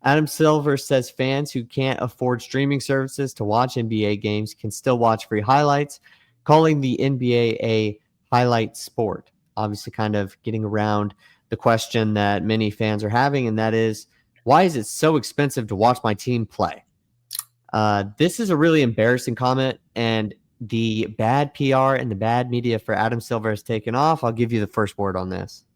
Adam Silver says fans who can't afford streaming services to watch NBA games can still watch free highlights, calling the NBA a highlight sport. Obviously, kind of getting around the question that many fans are having, and that is, why is it so expensive to watch my team play? This is a really embarrassing comment, and the bad PR and the bad media for Adam Silver has taken off. I'll give you the first word on this.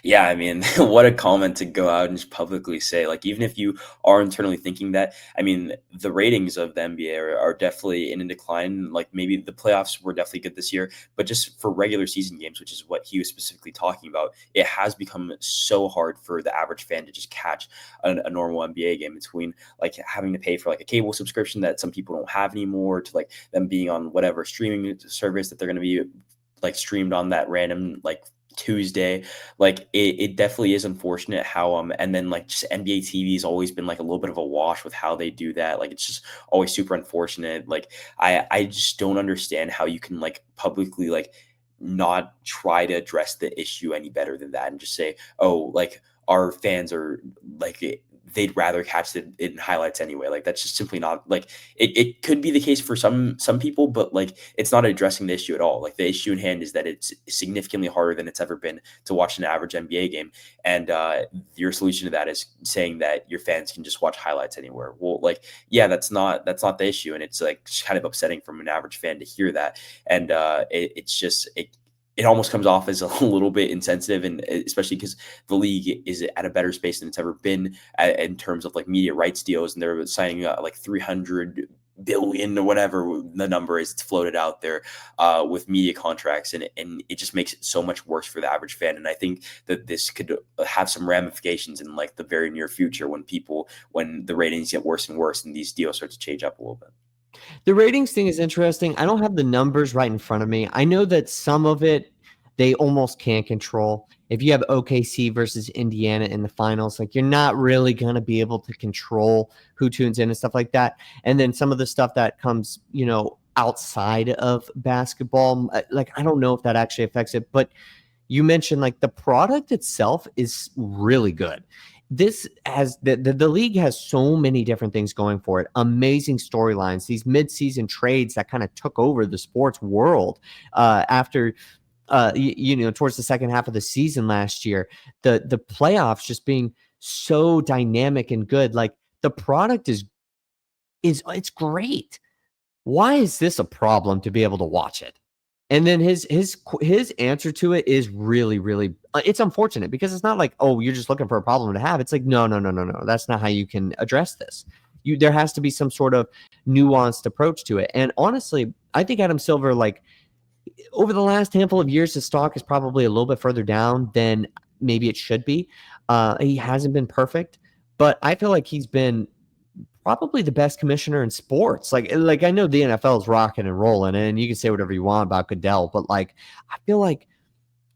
Yeah, I mean, what a comment to go out and just publicly say. Like, even if you are internally thinking that, I mean, the ratings of the NBA are definitely in a decline. Like, maybe the playoffs were definitely good this year, but just for regular season games, which is what he was specifically talking about, it has become so hard for the average fan to just catch a normal NBA game, between like having to pay for like a cable subscription that some people don't have anymore, to like them being on whatever streaming service that they're going to be like streamed on that random like Tuesday. Like it definitely is unfortunate how and then like just NBA TV has always been like a little bit of a wash with how they do that. Like it's just always super unfortunate. Like I just don't understand how you can like publicly like not try to address the issue any better than that, and just say, oh, like our fans are like they'd rather catch it in highlights anyway. Like that's just simply not like it could be the case for some people, but like it's not addressing the issue at all. Like the issue in hand is that it's significantly harder than it's ever been to watch an average NBA game. And your solution to that is saying that your fans can just watch highlights anywhere. Well, like, yeah, that's not the issue. And it's like kind of upsetting from an average fan to hear that. And it's just, it almost comes off as a little bit insensitive, and especially because the league is at a better space than it's ever been in terms of like media rights deals, and they're signing like 300 billion or whatever the number is, it's floated out there with media contracts, and it just makes it so much worse for the average fan. And I think that this could have some ramifications in like the very near future when the ratings get worse and worse and these deals start to change up a little bit. The ratings thing is interesting. I don't have the numbers right in front of me. I know that some of it they almost can't control. If you have OKC versus Indiana in the finals, like you're not really going to be able to control who tunes in and stuff like that. And then some of the stuff that comes, outside of basketball, like I don't know if that actually affects it, but you mentioned like the product itself is really good. This has the league has so many different things going for it. Amazing storylines, these midseason trades that kind of took over the sports world after towards the second half of the season last year. The playoffs just being so dynamic and good. Like the product is it's great. Why is this a problem to be able to watch it? And then his answer to it is really, really, it's unfortunate because it's not like, oh, you're just looking for a problem to have. It's like, no. That's not how you can address this. There has to be some sort of nuanced approach to it. And honestly, I think Adam Silver, like over the last handful of years, his stock is probably a little bit further down than maybe it should be. He hasn't been perfect, but I feel like he's been probably the best commissioner in sports. Like I know the NFL is rocking and rolling, and you can say whatever you want about Goodell, but like I feel like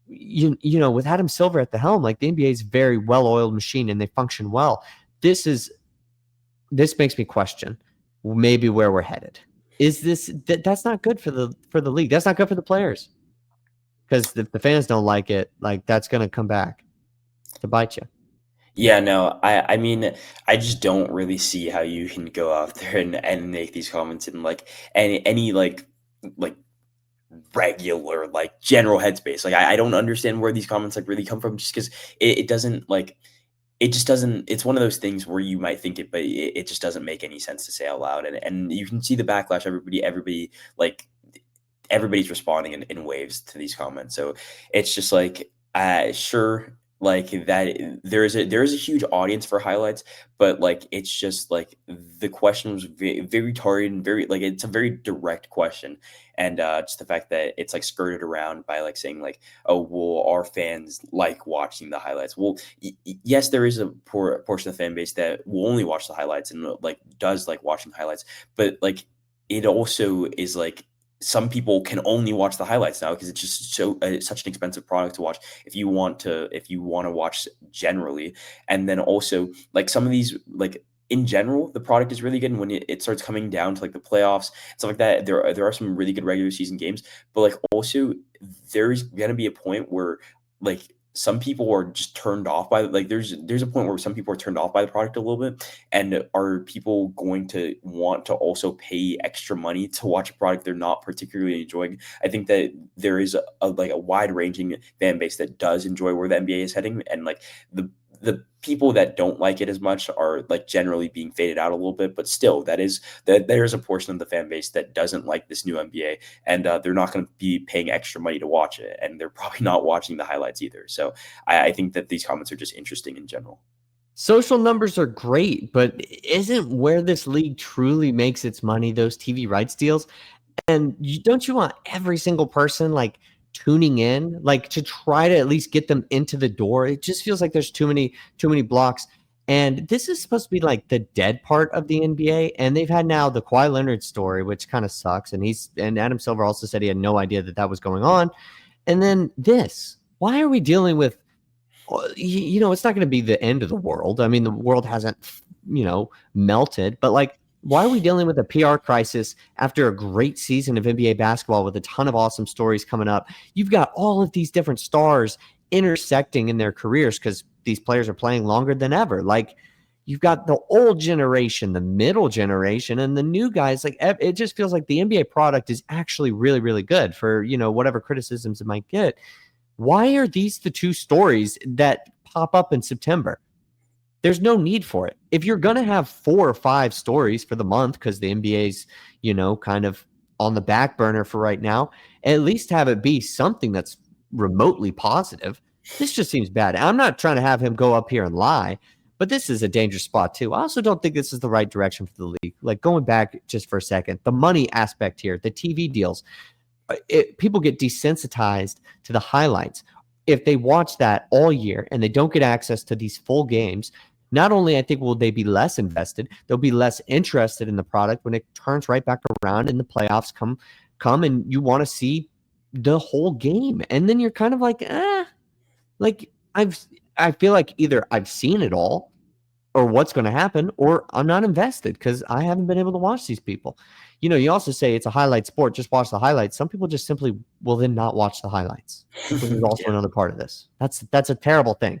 with Adam Silver at the helm, like the NBA is a very well-oiled machine and they function well. This makes me question maybe where we're headed. Is that's not good for the league. That's not good for the players. Because if the fans don't like it, like that's going to come back to bite you. Yeah, no, I mean, I just don't really see how you can go out there and make these comments in like any like regular like general headspace. Like I don't understand where these comments like really come from, just because it doesn't like it just doesn't. It's one of those things where you might think it, but it just doesn't make any sense to say out loud. And you can see the backlash. Everybody like everybody's responding in waves to these comments. So it's just like, sure, like that there is a huge audience for highlights, but like it's just like the question was very targeted and very like it's a very direct question. And just the fact that it's like skirted around by like saying like, oh, well, our fans like watching the highlights. Well, yes, there is a portion of the fan base that will only watch the highlights and like does like watching highlights, but like it also is like some people can only watch the highlights now because it's just such an expensive product to watch if you want to watch generally. And then also like some of these like in general the product is really good, and when it starts coming down to like the playoffs stuff like that, there are some really good regular season games, but like also there's gonna be a point where like some people are just turned off by like there's a point where some people are turned off by the product a little bit, and are people going to want to also pay extra money to watch a product they're not particularly enjoying? I think that there is a wide ranging fan base that does enjoy where the NBA is heading, and like the people that don't like it as much are like generally being faded out a little bit, but still that there's a portion of the fan base that doesn't like this new NBA, and they're not going to be paying extra money to watch it, and they're probably not watching the highlights either. So I think that these comments are just interesting in general. Social numbers are great, but isn't where this league truly makes its money those TV rights deals? And don't you want every single person like tuning in, like to try to at least get them into the door? It just feels like there's too many blocks. And this is supposed to be like the dead part of the NBA. And they've had now the Kawhi Leonard story, which kind of sucks. And Adam Silver also said he had no idea that was going on. And then this. Why are we dealing with? It's not going to be the end of the world. I mean, the world hasn't, melted, but like, why are we dealing with a PR crisis after a great season of NBA basketball with a ton of awesome stories coming up? You've got all of these different stars intersecting in their careers because these players are playing longer than ever. Like, you've got the old generation, the middle generation, and the new guys. Like, it just feels like the NBA product is actually really, really good for, whatever criticisms it might get. Why are these the two stories that pop up in September? There's no need for it. If you're going to have 4 or 5 stories for the month because the NBA's, kind of on the back burner for right now, at least have it be something that's remotely positive. This just seems bad. I'm not trying to have him go up here and lie, but this is a dangerous spot too. I also don't think this is the right direction for the league. Like, going back just for a second, the money aspect here, the TV deals, people get desensitized to the highlights. If they watch that all year and they don't get access to these full games, not only I think will they be less invested, they'll be less interested in the product when it turns right back around and the playoffs come and you want to see the whole game. And then you're kind of like, like I feel like either I've seen it all or what's going to happen, or I'm not invested because I haven't been able to watch these people. You also say it's a highlight sport, just watch the highlights. Some people just simply will then not watch the highlights, which is also Yeah. another part of this. That's a terrible thing.